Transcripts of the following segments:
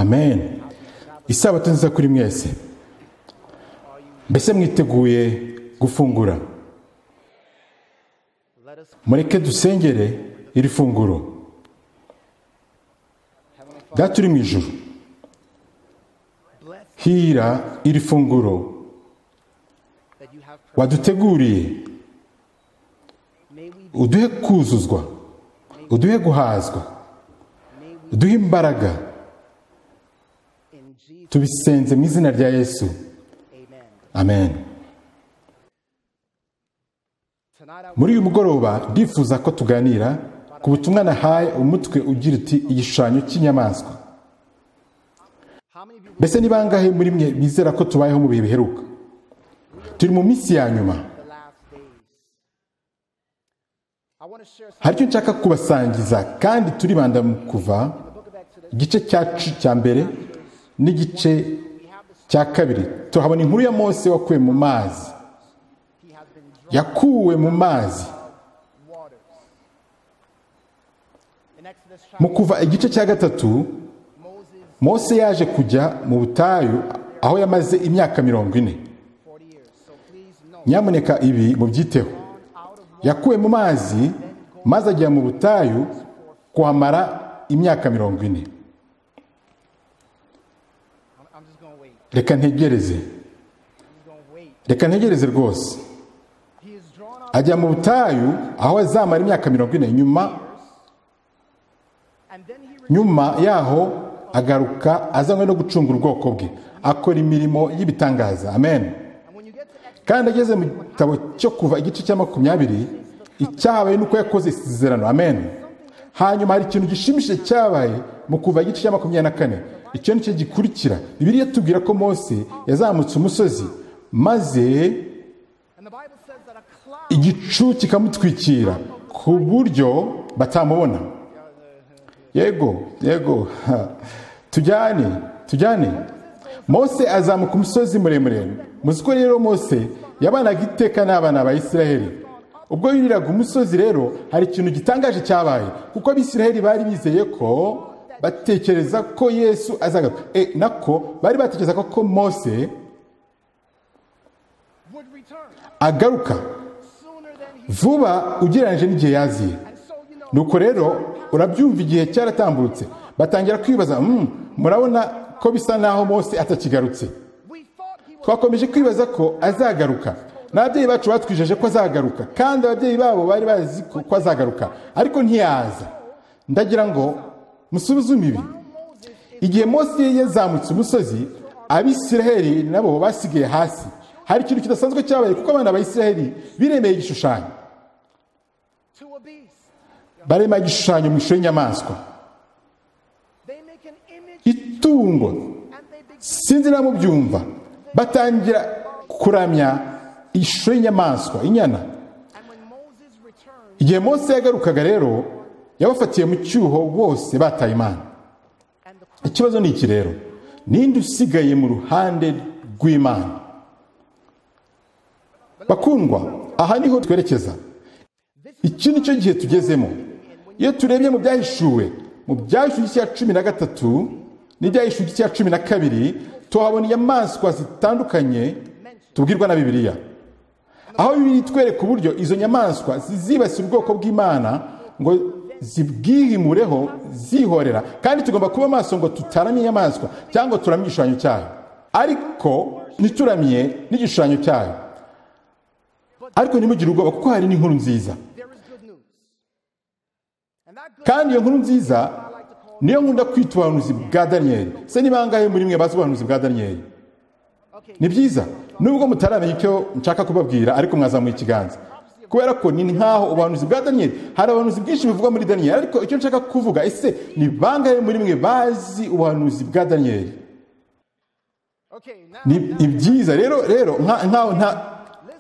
Amen. Isabato nziza kuri mwese. Mbese mwiteguye gufungura? Mureke dusengere iri funguro. Data uri mu ijuru, hira iri funguro waduteguriye, uduhe kuzuzwa, uduhe guhazwa, uduhe imbaraga. Tubisenze mu izina rya Yesu. Amen. Muri uyu mugoroba ndifuza ko tuganira ku butumwa nahaye umutwe ugira uti igishushanyo cy'inyamaswa. Mbese ni bangahe muri mwe bizera ko tubayeho mu bihe biheruka? Turi mu minsi ya nyuma. Hari icyo nshaka kubasangiza kandi turibanda mu kuva igice cya mbere n'igice cya kabiri. Tuhabona inkuru ya Mose wakuwe mu mazi. Yakuwe mu mazi. Mu kuva igice cya gatatu, Mose yaje kujya mu butayu aho yamaze imyaka 40. Nyamuneka ibi mubyiteho. Yakuwe mu mazi maze ajya mu butayu kuhamara imyaka 40. Reka ntegereze rwose. Ajya mu butayu aho azamara imyaka 40. Nyuma yaho agaruka azanywe no gucungura ubwoko bwe, akora imirimo y'ibitangaza. Amen. Kandi ageze mu gitabo cyo kuva igice cya 20, icyabaye nuko yakoze isezerano. Amen. Hanyuma hari ikintu gishimishije cyabaye mu kuva igice cya 24. Icyo nicyo gikurikira. Bibiliya tubwira ko Mose yazamutse umusozi maze igicu kikamutwikira ku buryo batamubona. Yego. Tujyane. Mose azamuka umusozi muremure. Muziko rero Mose yabanaga iteka n'abana ba Isiraheli. Ubwo yuriraga umusozi rero hari ikintu gitangaje cyabaye, kuko Abisiraheli bari bizeye ko, batekereza ko Yesu azagaruka. Nako bari batekereza ko Mose agaruka vuba ugereranyije n'igihe yaziye. Nuko rero urabyumva igihe cyaratambutse, batangira kwibaza, murabona ko bisa naho Mose atakigarutse. Twakomeje kwibaza ko azagaruka. N'ababyeyi bacu batwijeje ko azagaruka, kandi ababyeyi babo bari bazi ko azagaruka, ariko ntiyaza. Ndagira ngo musubizume ibi. Igihe Mose yazamutse umusozi, Abisiraheli nabo basigaye hasi. Hari ikintu kidasanzwe cyabaye, kuko abana ba Isiraheli biremeye igishushanyo. Barema igishushanyo mu ishusho y'inyamaswa. Itungo. Sinzi na mubyumva. Batangira kuramya ishusho y'inyamaswa, inyana. Igihe Mose yagarukaga rero, yabafatiye mu cyuho bose bataye Imana. Ikibazo ni iki rero? Ninde usigaye mu ruhande rw'Imana? Bakundwa, aha niho twerekeza. Iki nicyo gihe tugezemo. Iyo turebye mu byahishuwe, mu byahishuwe cya 13 n'ibyahishuwe cya 12, tuhabona inyamaswa zitandukanye tubwirwa na Bibiliya. Aho Bibiliya twereka uburyo izo nyamaswa zizibasira ubwoko bw'Imana ngo zibwihimureho zihorera, kandi tugomba kuba maso ngo tutaramye inyamaswa cyangwa turamye igishushanyo cyayo, ariko nituramye n'igishushanyo cyayo. Ariko nimugire ubwoba, kuko hari n'inkuru nziza. Kandi iyo nkuru nziza niyo nkunda kwita ubuhanuzi bwa Daniyeli. Se ni bangahe muri mwe bazi ubuhanuzi bwa Daniyeli? Ni byiza. Nubwo mutaramenya icyo nshaka kubabwira, ariko mwazamuye ikiganza, kubera ko ni nkaho ubuhanuzi bwa Daniyeli, hari ubuhanuzi bwinshi bivugwa muri Daniyeli, ariko icyo nshaka kuvuga, ese ni bangahe muri mwe bazi ubuhanuzi bwa Daniyeli? Ni byiza. Rero nkaho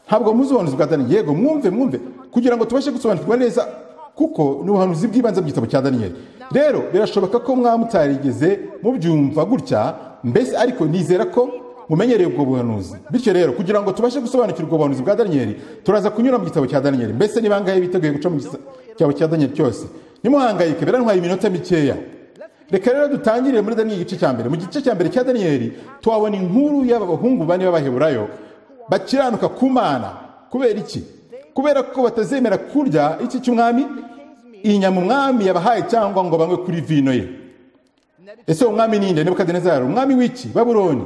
ntabwo muzi ubuhanuzi bwa Daniyeli. Yego, mwumve kugira ngo tubashe gusobanukirwa neza, kuko ni ubuhanuzi bw'ibanze bw'igitabo cya Daniyeli. Rero birashoboka ko mwamutarigeze mubyumva gutya, mbese ariko nizera ko mumenyereye ubwo buhanuzi. Bityo rero kugira ngo tubashe gusobanukirwa ubuhanuzi bwa Daniyeli, turaza kunyura mu gitabo cya Daniyeli. Mbese ni bangahe biteguye guca mu gitabo cya Daniyeli cyose? Nimuhangayike, birantwaye iminota mikeya. reka rero dutangirire muri Daniyeli igice cya mbere. Mu gice cya mbere cya Daniyeli tuhabona inkuru y'aba bahungu bane b'Abaheburayo bakiranuka ku Mana. Kubera iki? Kubera ko batazemera kurya iki cy'umwami, inyama umwami yabahaye, cyangwa ngo banywe kuri vino ye. Ese umwami ninde? Nebukadinezari, umwami w'iki? Babuloni.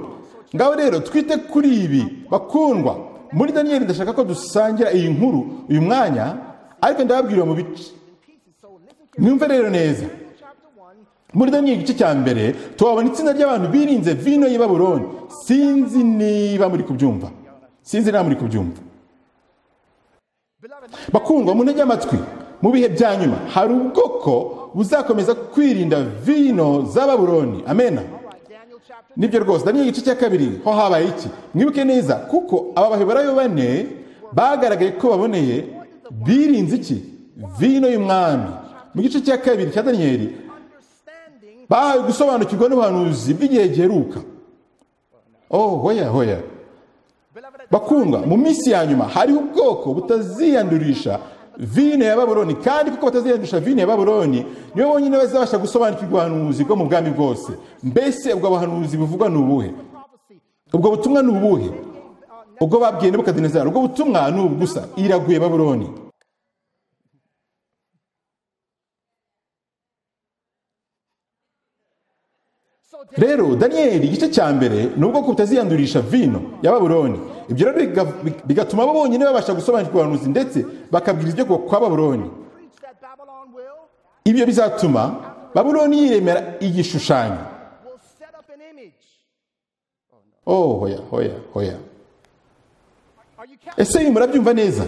Ngaho rero twite kuri ibi bakundwa. Muri Daniyeli ndashaka ko dusangira iyi nkuru uyu mwanya, ariko ndababwira mu bice. Mwumve rero neza. Muri Daniyeli igice cya mbere tuhabona itsinda ry'abantu birinze vino y'i Babuloni. Sinzi niba muri kubyumva. Bakundwa, munege amatwi. Mu bihe bya nyuma hari ubwoko buzakomeza kwirinda vino za Babuloni. Amena. Nibyo rwose. Daniyeli igice cya kabiri ho habaye iki? Mwibuke neza kuko aba Baheburayo bane bagaragaye ko baboneye birinze iki? Vino y'umwami. Mu gice cya kabiri cya Daniyeli bahawe gusobanukirwa n'ubuhanuzi bw'igihe giheruka. Hoya. Bakundwa, mu minsi ya nyuma hariho ubwoko butaziyandurisha vino ya Babuloni, kandi kuko bataziyandurisha vino ya Babuloni nibo bonyine bazabasha gusobanukirwa ubuhanuzi bwo mu bwami bwose. Mbese ubwo buhanuzi buvugwa ni ubuhe? Ubwo butumwa ni ubuhe? Ubwo babwiye Nebukadinezari, ubwo butumwa ni ubu gusa: iraguye Babuloni. Rero Daniyeli igice cya mbere ni ubwoko butaziyandurisha vino ya Babuloni. Ibyo rero bigatuma bo bonyine babasha gusobanukirwa ubuhanuzi ndetse bakabwiriza ibyo kwa Babuloni. Ibyo bizatuma Babuloni yiremera igishushanyo. Hoya. Ese ibi murabyumva neza?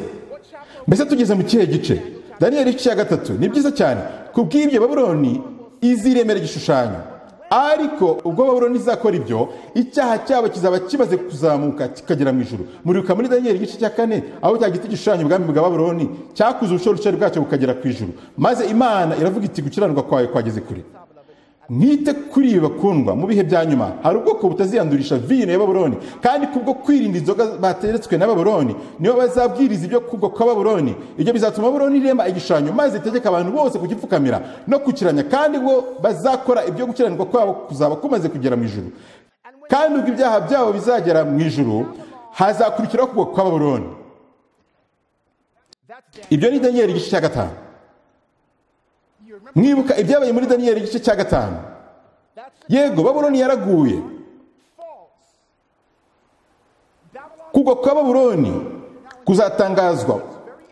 Mbese tugeze mu kihe gice? Daniyeli igice cya gatatu. Ni byiza cyane. Kubw'ibyo Babuloni iziremera igishushanyo. Ariko ubwo Babuloni izakora ibyo, icyaha cyabo kizaba kimaze kuzamuka kikagera mu ijuru. Muribuka muri Daniyeli igice cya kane aho cya giti gishushanyo ubwami bwa Babuloni cyakuze ubushobozi bwacyo bukagera ku ijuru, maze Imana iravuga iti gukiranirwa kwawe kwageze kure. Mwite kuri ibi bakundwa. Mu bihe bya nyuma hari ubwoko butaziyandurisha vino ya Babuloni, kandi kubwo kwirinda inzoga bateretswe na Babuloni niyo bazabwiriza ibyo kubwo kwa Babuloni. Ibyo bizatuma Babuloni irema igishushanyo maze itegeka abantu bose kugipfukamira no kukiramya, kandi bo bazakora ibyo gukiranirwa kwabo kuzaba kumaze kugera mu ijuru. Kandi ubwo ibyaha byabo bizagera mu ijuru hazakurikiraho kubwo kwa Babuloni. Ibyo ni Daniyeli igice cya gatanu. Mwibuka ibyabaye muri Daniyeli igice cya gatanu. Yego, Babuloni yaraguye. Kugwa kwa Babuloni kuzatangazwa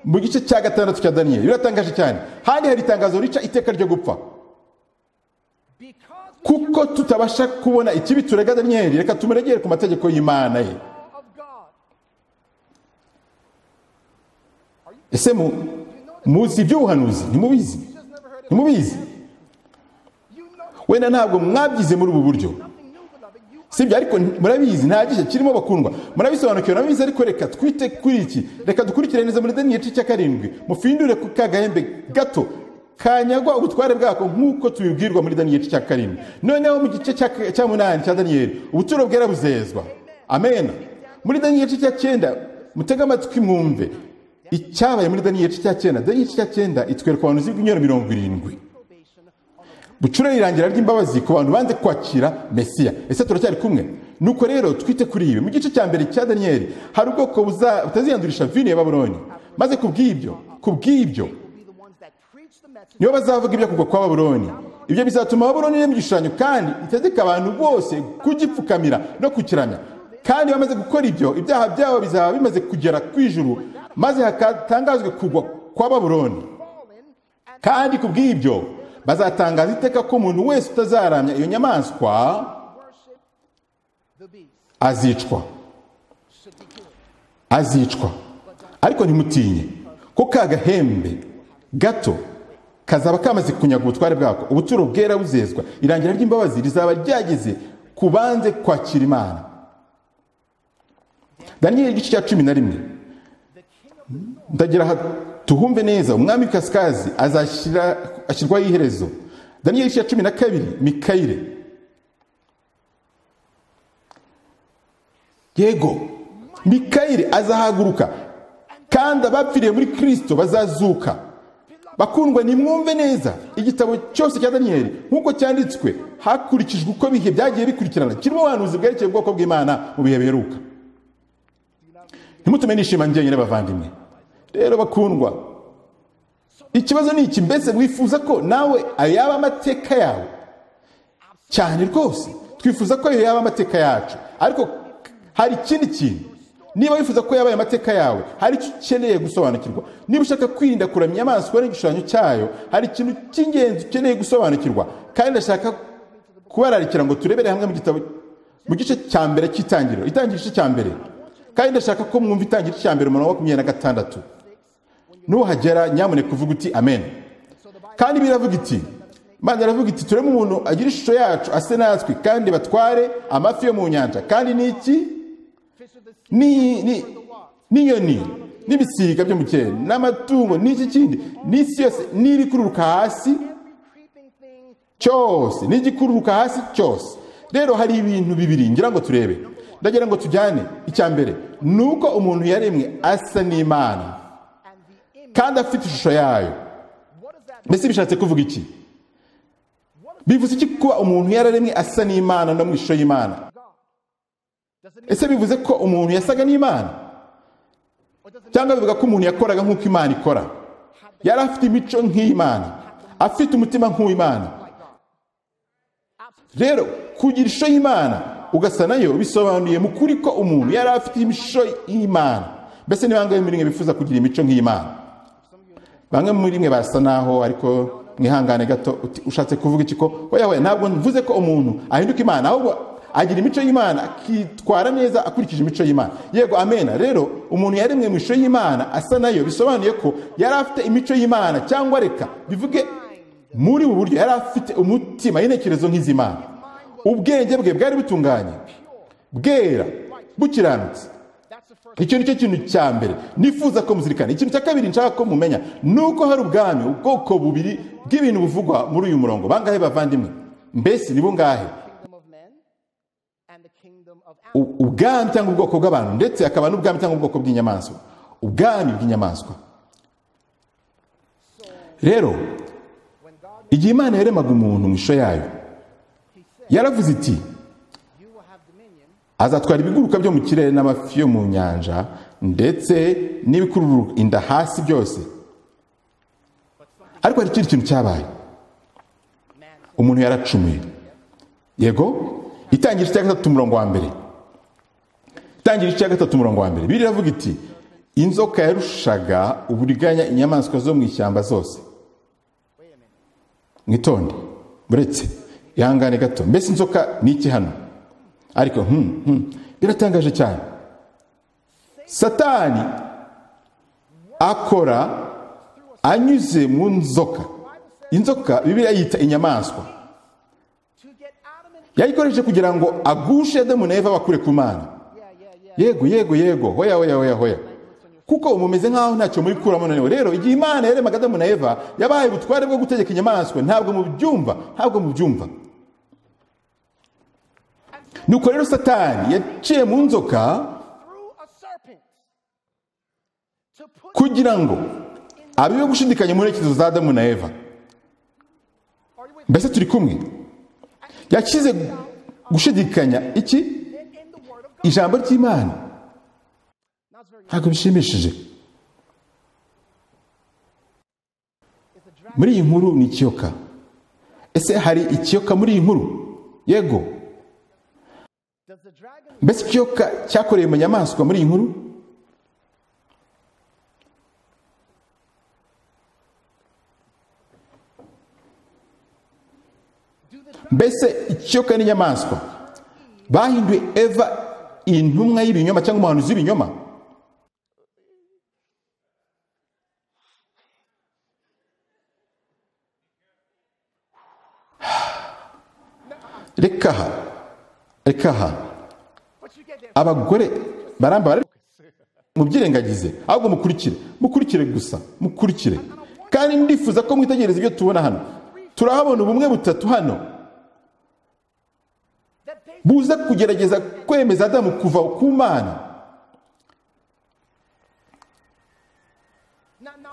mu gice cya gatandatu cya Daniyeli. Biratangaje cyane. Handi hari itangazo rica iteka ryo gupfa. Kuko tutabasha kubona ikibi turega Daniyeli, reka tumuregere ku mategeko y'Imana ye. Ese muzi iby'ubuhanuzi? Ntimubizi? Wenda ntabwo mwabyize muri ubu buryo, sibyo? Ariko murabizi, nta gishya kirimo bakundwa. Murabisobanukiwe, nabizi. Ariko reka twite kuri iki. Reka dukurikire neza muri Daniyeli igice cya karindwi. Mufindure ku kagahembe gato kanyagwa ubutware bwako nk'uko tubibwirwa muri Daniyeli igice cya karindwi. Noneho mu gice cya munani cya Daniyeli ubuturo bwera buzezwa. Amen. Muri Daniyeli igice cya cyenda mutega amatwi mwumve icyabaye muri Daniyeli igice cya cyenda. Daniyeli igice cya cyenda itwereka ubuhanuzi bw'imyaka 70 bucura irangira ry'imbabazi ku bantu banze kwakira Mesiya. Ese turacyari kumwe? Nuko rero twite kuri ibi. Mu gice cya mbere cya Daniyeli hari ubwoko butaziyandurisha vino ya Babuloni, maze kubw'ibyo niyo bazavuga ibyo kugwa kwa Babuloni. Ibyo bizatuma Babuloni irema igishushanyo kandi itegeka abantu bose kugipfukamira no kukiramya. Kandi bamaze gukora ibyo, ibyaha byabo bizaba bimaze kugera ku ijuru, maze hakatangazwe kugwa kwa Babuloni. Kandi kubw'ibyo bazatangaza iteka ko umuntu wese utazaramya iyo nyamaswa azicwa. Ariko ntimutinye ko kagahembe gato kazaba kamaze kunyaga ubutware bwako, ubuturo bwera buzezwa, irangira ry'imbabazi rizaba ryageze ku banze kwakira Imana. Daniyeli igice cya 11. Ndagira tuhumve neza. Umwami Kasikazi ashyirwaho iherezo. Daniyeli igice cya 12. Mikayire. Yego, Mikayire azahaguruka kandi abapfiriye muri Kristo bazazuka. bakundwa nimwumve neza igitabo cyose cya Daniyeli nk'uko cyanditswe hakurikijwe uko bihe byagiye bikurikirana kirimo ubuhanuzi bwerekeye ubwoko bw'Imana mu bihe biheruka. Ntimutume nishima njyenyine bavandimwe. Rero bakundwa, ikibazo ni iki, mbese wifuza ko nawe ayaba amateka yawe? Cyane rwose twifuza ko yaba amateka yacu, ariko hari ikindi kintu. Niba wifuza ko yabaye amateka yawe, hari icyo ukeneye gusobanukirwa. Niba ushaka kwirinda kuramya inyamaswa n'igishushanyo cyayo, hari ikintu cy'ingenzi ukeneye gusobanukirwa. Kandi ndashaka kubararikira ngo turebere hamwe mu gitabo mu gice cya mbere cy'itangiriro, itangira igice cya mbere. Kandi ndashaka ko mwumva itangira igice cya mbere umurongo wa 26. Nuhagera nyamuneka uvuga uti amen. Kandi biravuga iti, Imana iravuga iti tureme umuntu agira ishusho yacu ase natwe kandi batware amafi yo mu nyanja kandi n'iki n'inyoni n'ibisiga byo mu kirere n'amatungo n'iki kindi n'isi yose n'ibikururuka hasi cyose n'igikururuka hasi cyose. Rero hari ibintu bibiri ngira ngo turebe, ndagira ngo tujyane. Icya mbere nuko umuntu yaremwe asa n'Imana kandi afite ishusho yayo. Mbese bishatse kuvuga iki? Bivuze iki kuba umuntu yararemwe asa n'Imana no mu ishusho y'Imana? Ese bivuze ko umuntu yasaga n'Imana? Cyangwa bivuga ko umuntu yakoraga nk'uko Imana ikora? Yari afite imico nk'Imana, afite umutima nk'uw'Imana. Rero kugira ishusho y'Imana ugasa nayo bisobanuye mu kuri ko umuntu yari afite imico y'Imana. Mbese ni bangahe muri mwe bifuza kugira imico nk'Imana? Bamwe muri mwe basa naho, ariko mwihangane gato, ushatse kuvuga iki ko oya ntabwo mvuze ko umuntu ahinduka Imana, ahubwo agira imico y'Imana, akitwara neza akurikije imico y'Imana. Yego, amena. Rero umuntu yaremwe mu ishusho y'Imana asa nayo bisobanuye ko yari afite imico y'Imana, cyangwa reka bivuge muri ubu buryo yari afite umutima y'intekerezo nk'iz'Imana. Ubwenge bwe bwari butunganye, bwera, bukiranutse. Icyo nicyo kintu cya mbere nifuza ko muzirikana. Ikintu cya kabiri nshaka ko mumenya nuko hari ubwami, ubwoko bubiri bw'ibintu buvugwa muri uyu murongo. Bangahe bavandimwe? Mbese ni bungahe? Ubwami cyangwa ubwoko bw'abantu, ndetse akaba n'ubwami cyangwa ubwoko bw'inyamaswa. Ubwami bw'inyamaswa. Rero igihe Imana yaremaga umuntu mu ishusho yayo, yaravuze iti azatwara ibiguruka byo mu kirere n'amafi yo mu nyanja ndetse n'ibikururuka inda hasi byose. Ariko hari ikindi kintu cyabaye. Umuntu yaracumuye. Yego, itangira igice cya gatatu umurongo wa mbere. Itangira igice cya gatatu umurongo wa mbere. Bibiliya iravuga iti inzoka yarushaga uburiganya inyamaswa zo mu ishyamba zose. Mwitonde, buretse ihangane gato. Mbese inzoka ni iki hano? Ariko biratangaje cyane. Satani akora anyuze mu nzoka. Inzoka Bibiliya yita inyamaswa. Yayikoresheje kugira ngo agushe Adamu na Eva bakure ku Mana. Yego, hoya. Kuko mumeze nkaho ntacyo muri kuramo noneho. Rero igihe Imana yaremaga Adamu na Eva, yabaye ubutware bwo gutegeka inyamaswa. Ntabwo mubyumva. Nuko rero Satani yaciye mu nzoka kugira ngo abibe gushidikanya mu ntekerezo za Adamu na Eva. Mbese turi kumwe? Yakize gushidikanya iki? Ijambo ry'Imana. Ntabwo bishimishije. Muri iyi nkuru ni ikiyoka. Ese hari ikiyoka muri iyi nkuru? Yego. Mbese ikiyoka cyakoreye mu nyamaswa muri iyi nkuru? Mbese ikiyoka n'inyamaswa bahinduye Eva intumwa y'ibinyoma cyangwa umuhanuzi w'ibinyoma? Reka abagore baramba mubyirengagize, ahubwo mukurikire gusa, mukurikire. Kandi ndifuza ko mwitegereza ibyo tubona hano. Turahabona ubumwe butatu hano buza kugerageza kwemeza Adamu kuva ku Mana.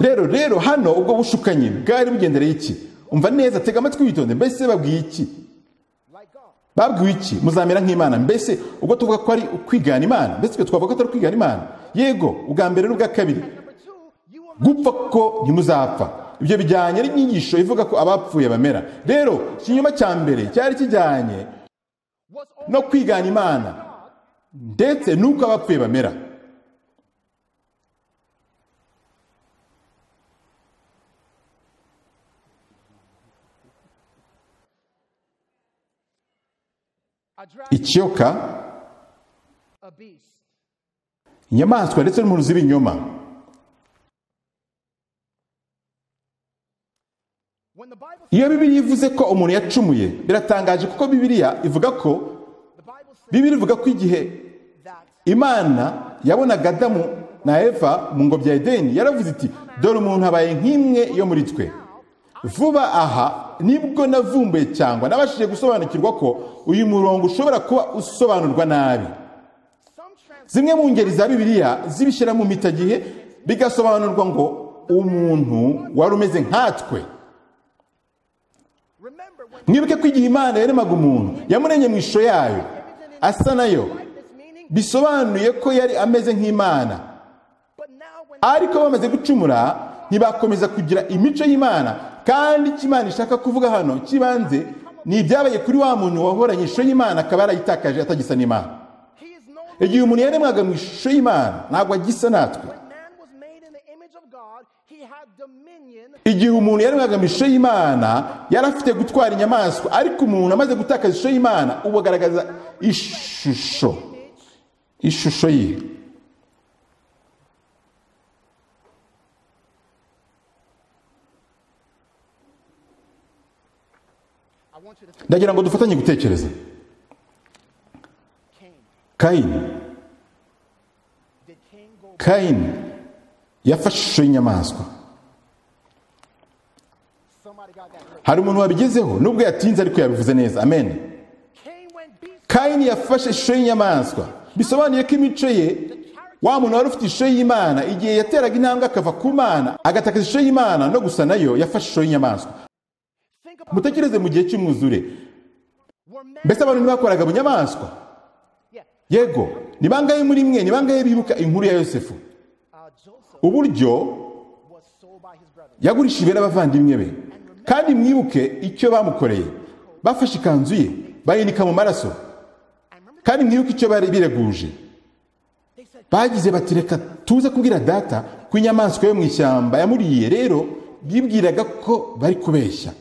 rero hano ubwo bushukanyi bwari bugendereye iki? Umva neza, tega amatwi witonde. Mbese babwiye iki? Babwiwe iki? Muzamera nk'Imana. Mbese ubwo tuvuga ko ari ukwigana Imana, mbese twe twavuga ko atari ukwigana Imana? Yego, ubwa mbere n'ubwa kabiri, gupfa ko ntimuzapfa. Ibyo bijyanye n'inyigisho ivuga ko abapfuye bamera. Rero ikinyoma cya mbere cyari kijyanye no kwigana Imana ndetse n'uko abapfuye bamera. Ikiyoka, inyamaswa ndetse n'umuntu z'ibinyoma. Iyo Bibiliya ivuze ko umuntu yacumuye, biratangaje kuko Bibiliya ivuga ko igihe Imana yabonaga Adamu na Eva mu ngobyi ya Edeni, yaravuze iti dore umuntu abaye nk'imwe yo muri twe. Vuba aha nibwo navumbuye cyangwa nabashije gusobanukirwa ko uyu murongo ushobora kuba usobanurwa nabi. Zimwe mu ngeri za Bibiliya zibishyira mu mitagihe bigasobanurwa ngo umuntu wari umeze nkatwe. Mwibuke ko igihe Imana yaremaga umuntu yamuremye mu ishusho yayo, asa nayo, bisobanuye ko yari ameze nk'Imana. Ariko bamaze gucumura ntibakomeza kugira imico y'Imana, kandi icyo Imana ishaka kuvuga hano kibanze ni ibyabaye kuri wa muntu wahoranye ishusho y'Imana akaba yarayitakaje atagisa n'Imana. Igihe umuntu yaremwaga mu ishusho y'Imana ntabwo agisa natwe. Igihe umuntu yaremwaga mu ishusho y'Imana yari afite gutwara inyamaswa, ariko umuntu amaze gutakaza ishusho y'Imana ubu agaragaza ishusho ye. Ndagira ngo dufatanye gutekereza. Kayini yafashe ishusho y'inyamaswa. Hari umuntu wabigezeho nubwo yatinze ariko yabivuze neza. Amen. Kayini yafashe ishusho y'inyamaswa, bisobanuye ko imico ye, wa muntu wari ufite ishusho y'Imana, igihe yateraga intambwe akava ku Mana agatakaza ishusho y'Imana no gusa nayo, yafashe ishusho y'inyamaswa. Mutekereze mu gihe cy'umwuzure, mbese abantu ntibakoraga bunyamaswa? Yego, ni bangahe muri mwe, ni bangahe bibuka inkuru ya Yosefu, uburyo yagurishijwe n'abavandimwe be? Kandi mwibuke icyo bamukoreye. Bafashe ikanzu ye bayinika mu maraso, kandi mwibuke icyo bari bireguje. Bagize bati reka tuze kubwira data ko inyamaswa yo mu ishyamba yamuriye. Rero bibwiraga ko bari kubeshya.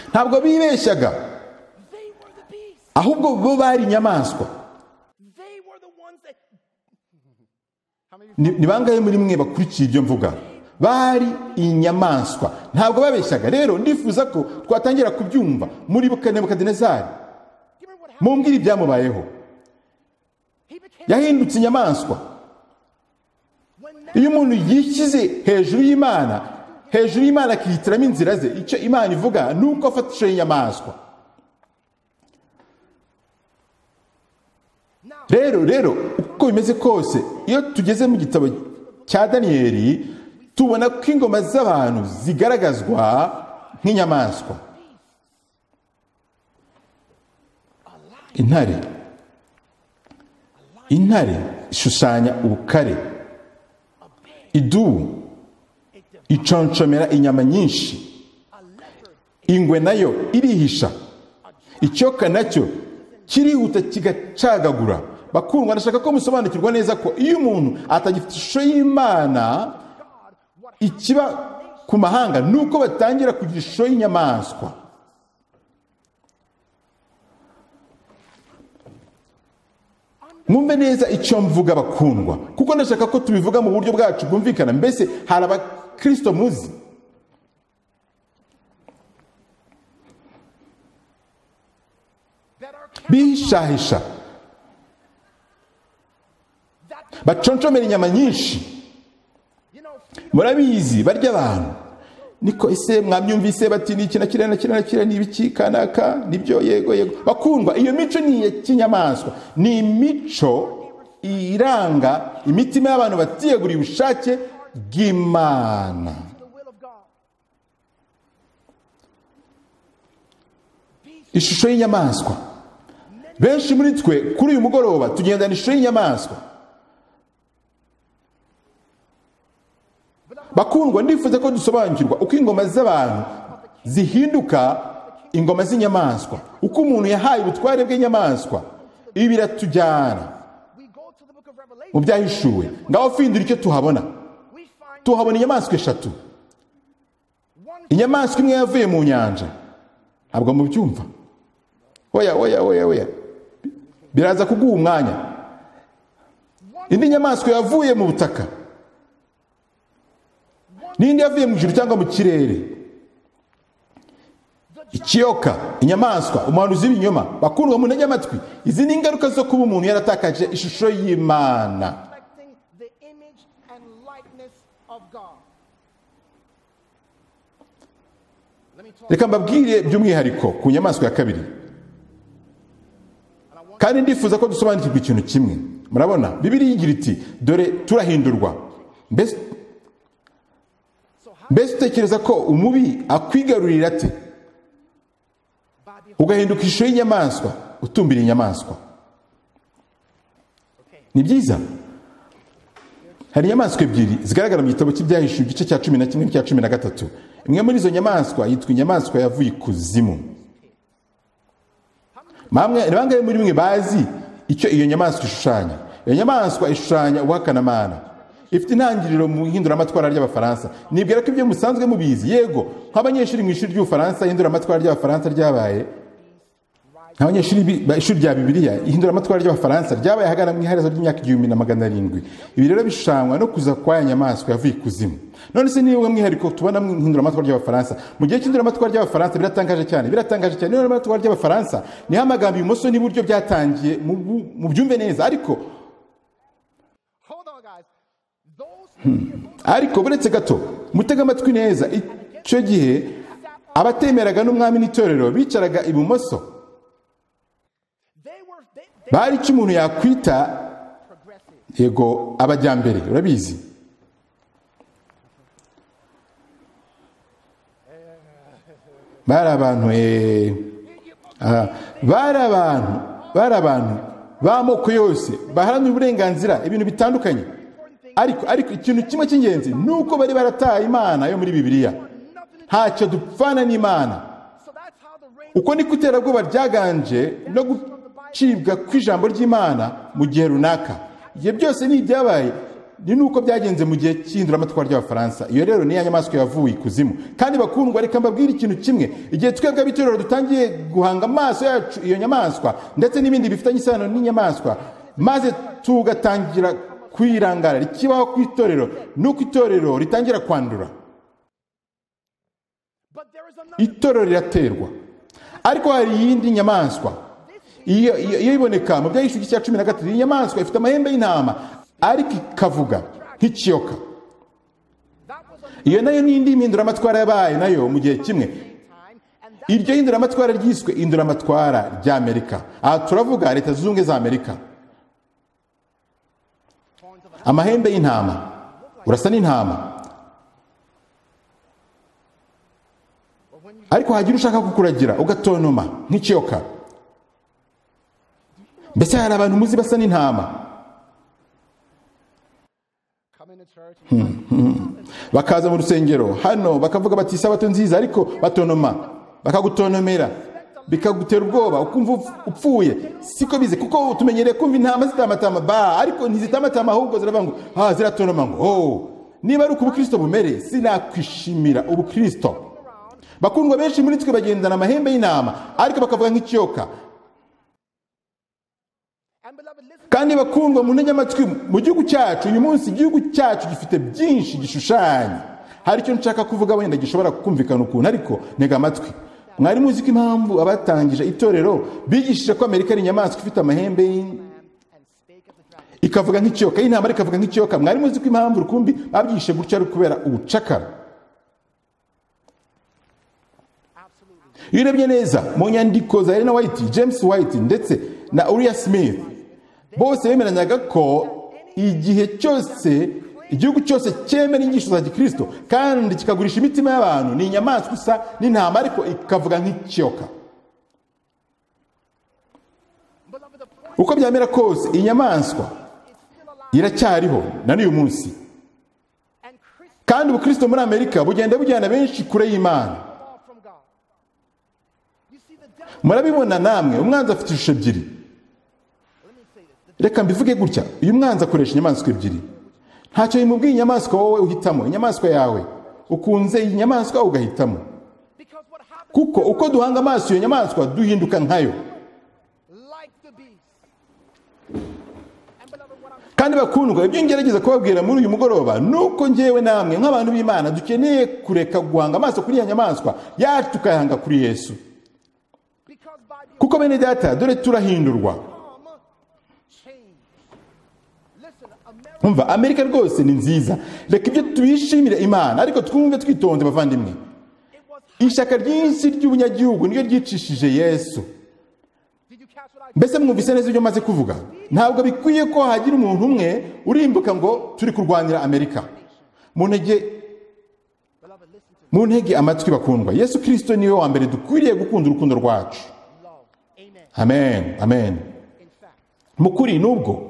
Ntabwo bibeshyaga, ahubwo bo bari inyamaswa. Ni bangahe muri mwe bakurikiye ibyo mvuga? Bari inyamaswa, ntabwo babeshyaga. Rero ndifuza ko twatangira kubyumva. Muri Nebukadinezari, mumbwire ibyamubayeho. Yahindutse inyamaswa. Iyo umuntu yishyize hejuru y'Imana akihitiramo inzira ze, icyo Imana ivuga ni uko afata ishusho y'inyamaswa. Rero uko bimeze kose, iyo tugeze mu gitabo cya Daniyeli tubona ko ingoma z'abantu zigaragazwa nk'inyamaswa. Intare ishushanya ubukare. Idubu iconshomera inyama nyinshi. Ingwe nayo irihisha. Icyoka nacyo kirihuta kigacagagura. Bakundwa, ndashaka ko musobanukirwa neza ko iyo umuntu atagifite ishusho y'Imana, ikiba ku mahanga nuko batangira kugira ishusho y'inyamaswa. Mwumve neza icyo mvuga bakundwa, kuko ndashaka ko tubivuga mu buryo bwacu bwumvikana. Mbese hari abakristo muzi bihishahisha, baconshomera inyama nyinshi. Murabizi barya abantu. niko ese mwamyumvise bati ni iki na kiriya na kiriya na kiriya ni ibiki kanaka nibyo yego bakundwa. Iyo mico ni iya kinyamaswa, ni imico iranga imitima y'abantu batiyeguriye ubushake bw'Imana. Ishusho y'inyamaswa. Benshi muri twe kuri uyu mugoroba tugendana ishusho y'inyamaswa. Bakundwa, ndifuza ko dusobanukirwa uko ingoma z'abantu zihinduka ingoma z'inyamaswa, uko umuntu yahaye ubutware bw'inyamaswa. Ibi biratujyana mu byahishuwe. Ngaho findura icyo tuhabona. Tuhabona inyamaswa eshatu. Inyamaswa imwe yavuye mu nyanja. Ntabwo mubyumva. Oya. Biraza kuguha umwanya. Indi nyamaswa yavuye mu butaka. N'indi yavuye mu ijuru cyangwa mu kirere. Ikiyoka, inyamaswa, umuhanuzi w'ibinyoma. Bakundwa, munege amatwi. Izi ni ingaruka zo kuba umuntu yaratakaje ishusho y'Imana. Reka mbabwire by'umwihariko ku nyamaswa ya kabiri. Kandi ndifuza ko dusobanukirwa ikintu kimwe. Murabona, Bibiliya igira iti dore turahindurwa. Mbese utekereza ko umubi akwigarurira ate ugahinduka ishusho y'inyamaswa utumbira inyamaswa? Ni byiza. Hari inyamaswa ebyiri zigaragara mu gitabo cy'ibyahishuwe igice cya 11 n'icya 13. Imwe muri izo nyamaswa yitwa inyamaswa yavuye ikuzimu. Bangahe muri mwe bazi icyo iyo nyamaswa ishushanya? Iyo nyamaswa ishushanya ubuhakanamana. Ifite intangiriro mu ihinduramatwara ry'Abafaransa. Nibwira ko ibyo musanzwe mubizi. Yego, nk'abanyeshuri mu ishuri ry'Ubufaransa ihinduramatwara ry'Abafaransa ryabaye. Nk'abanyeshuri b'ishuri rya Bibiliya ihinduramatwara ry'Abafaransa ryabaye hagana mu iherezo ry'imyaka 1700. Ibi rero bishushanywa no kuza kwa nyamaswa yavuye ikuzimu. None se niwe mwihariko tubona mu ihinduramatwara ry'Abafaransa. Mu gihe cy'ihinduramatwara ry'Abafaransa biratangaje cyane. Ihinduramatwara ry'Abafaransa niho amagambo ibumoso n'iburyo byatangiye mu byumve neza. Ariko buretse gato mutega amatwi neza, icyo gihe abatemeraga n'umwami n'itorero bicaraga ibumoso. Bari icyo umuntu yakwita yego abajyambere. Urabizi, bari abantu b'amoko yose baharanira uburenganzira ibintu bitandukanye. Ariko ikintu kimwe cy'ingenzi nuko bari barataye Imana yo muri Bibiliya. Ntacyo dupfana n'Imana. Uko niko iterabwoba ryaganje no gucibwa kw'ijambo ry'Imana mu gihe runaka. Ibyo byose ni ibyabaye, ni nuko byagenze mu gihe cy'ihinduramatwara ry'Abafaransa. Iyo rero ni ya nyamaswa yavuye ikuzimu. Kandi bakundwa, reka mbabwire ikintu kimwe. Igihe twebwe abitorero dutangiye guhanga amaso yacu iyo nyamaswa ndetse n'ibindi bifitanye isano n'inyamaswa, maze tugatangira kwirangara ikibaho ku itorero, nuko itorero ritangira kwandura. Itorero riraterwa. Ariko hari iyindi nyamaswa iyo iboneka mu byahishuwe cya 13. Iyi nyamaswa ifite amahembe y'intama ariko ikavuga nk'ikiyoka. Iyo nayo n'indi mpinduramatwara yabaye nayo mu gihe kimwe. Iryo hinduramatwara ryiswe hinduramatwara ry'Amerika. Aha turavuga Leta Zunze Ubumwe za Amerika. Amahembe y'intama, urasa n'intama, ariko hagira ushaka kukuragira ugatonoma nk'ikiyoka. Mbese hari abantu muzi basa n'intama. Bakaza mu rusengero hano bakavuga bati Sabato nziza, ariko batonoma, bakagutonomera, bikagutera ubwoba ukumva upfuye. Siko bize, kuko tumenyereye kumva intama zitamatama ariko ntizitamatama, ahubwo ziravuga ngo ziratonoma ngo niba ari ubukristo bumere sinakwishimira ubukristo. Bakundwa, benshi muri twe bagendana amahembe y'intama ariko bakavuga nk'ikiyoka. Kandi bakundwa, mu ntege amatwi, mu gihugu cyacu uyu munsi, igihugu cyacu gifite byinshi gishushanya. Hari icyo nshaka kuvuga wenda gishobora kumvikana ukuntu, ariko ntega amatwi. Mwari muzi ko impamvu abatangije itorero bigishije ko Amerika ari inyamaswa ifite amahembe ikavuga nk'ikiyoka, y'intama ariko ikavuga nk'ikiyoka? Mwari muzi ko impamvu rukumbi babyigishe gutya ari kubera ubucakara? iyo urebye neza mu nyandiko za Ellen White, James White ndetse na Uriah Smith, bose bemeranyaga ko igihe cyose igihugu cyose cyemera inyigisho za gikristo kandi kikagurisha imitima y'abantu, ni inyamaswa isa n'intama ariko ikavuga nk'ikiyoka. Uko byamera kose inyamaswa iracyariho na n'uyu munsi, kandi ubukristo muri Amerika bugenda bujyana benshi kure y'Imana. Murabibona namwe, umwanzi afite ishusho ebyiri. Reka mbivuge gutya, uyu mwanzi akoresha inyamaswa ebyiri. Ntacyo bimubwiye inyamaswa wowe uhitamo, inyamaswa yawe ukunze iyi nyamaswa ugahitamo, kuko uko duhanga amaso iyo nyamaswa duhinduka nkayo. Kandi bakundwa, ibyo ngerageza kubabwira muri uyu mugoroba nuko njyewe namwe nk'abantu b'Imana dukeneye kureka guhanga amaso kuri iyo nyamaswa yacu tukayahanga kuri Yesu, kuko bene data dore turahindurwa. Umva, Amerika rwose ni nziza, reka ibyo tubishimire Imana, ariko twumve twitonze bavandimwe. Ishyaka ryinshi ry'ubunyagihugu niryo ryicishije Yesu. Mbese mwumvise neza ibyo maze kuvuga? Ntabwo bikwiye ko hagira umuntu umwe urimbuka ngo turi kurwanira Amerika. Mu ntege amatwi bakundwa, Yesu Kristo niwe wa mbere dukwiriye gukunda urukundo rwacu. Amen, amen. Mukuri nubwo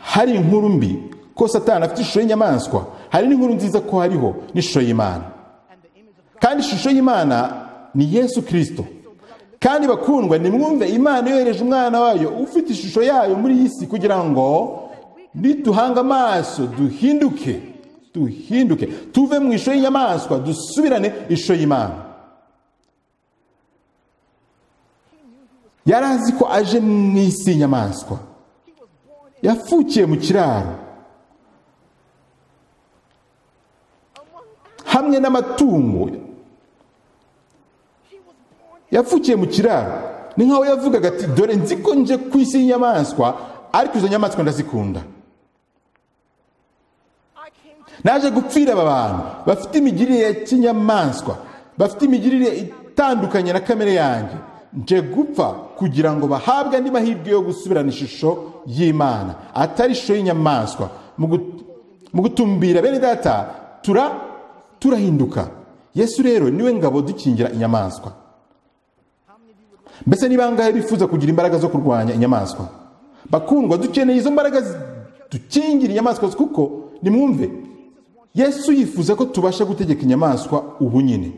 hari inkuru mbi ko Satani afite ishusho y'inyamaswa, hari n'inkuru nziza ko hariho n'ishusho y'Imana. Kandi ishusho y'Imana ni Yesu Kristo. Kandi bakundwa, nimwumve, Imana yohereje umwana wayo ufite ishusho yayo muri iyi si kugira ngo niduhanga amaso duhinduke, tuve mu ishusho y'inyamaswa dusubirane ishusho y'Imana. Yarazi ko aje mu isi y'inyamaswa, yafukiye mu kiraro hamwe n'amatungo, yafukiye mu kiraro. Ni nkaho yavugaga ati, dore nzi ko nje ku isi y'inyamaswa, ariko izo nyamaswa ndazikunda. Naje gupfira aba bantu bafite imigirire ya kinyamaswa, bafite imigirire itandukanye na kamere yanjye. Nje gupfa kugira ngo bahabwe andi mahirwe yo gusubirana ishusho y'Imana, atari ishusho y'inyamaswa. Mu gutumbira bene data turahinduka. Yesu rero niwe ngabo dukingira inyamaswa. Mbese ni bangahe bifuza kugira imbaraga zo kurwanya inyamaswa? Bakundwa, dukeneye izo mbaraga dukingira inyamaswa, kuko nimwumve, Yesu yifuza ko tubasha gutegeka inyamaswa ubu nyine.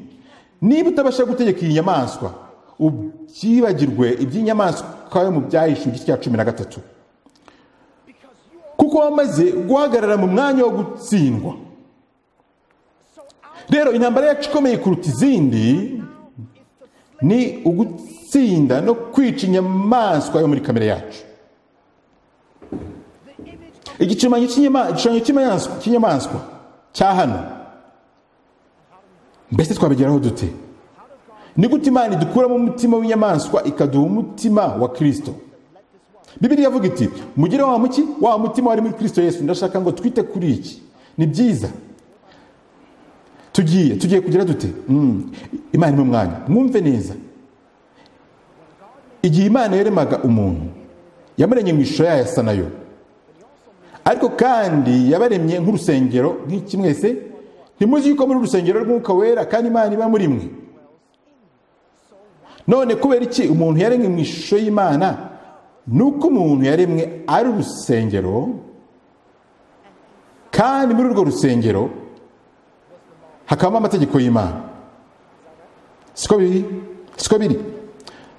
Niba utabasha gutegeka iyi nyamaswa, ubyibagirwe iby'inyamaswa yo mu Byahishuwe igice cya 13, kuko wamaze guhagarara mu mwanya wo gutsindwa. Rero intambara yacu ikomeye kuruta izindi ni ugutsinda no kwica inyamaswa yo muri kamere yacu. Igishushanyo cy'inyamaswa cya hano, mbese twabigeraho dute? Ni gute Imana idukuramo umutima w'inyamaswa ikaduha umutima wa Kristo? Bibiliya yavuga iti, mugire wa mutima wari muri Kristo Yesu. Ndashaka ngo twite kuri iki. Ni byiza. Tugiye kugira dute? Imana mu mwanya, mwumve neza. Igihe Imana yaremaga umuntu, yamuremye mu ishusho yayo asa nayo, ariko kandi yabaremye nk'urusengero nk'iki. Mwese ntimuzi yuko muri urusengero rw'Umwuka Wera kandi Imana iba muri mwe? None kubera iki umuntu yaremwe mu ishusho y'Imana? Nuko umuntu yaremwe ari urusengero, kandi muri urwo rusengero hakabamo amategeko y'Imana. Siko biri?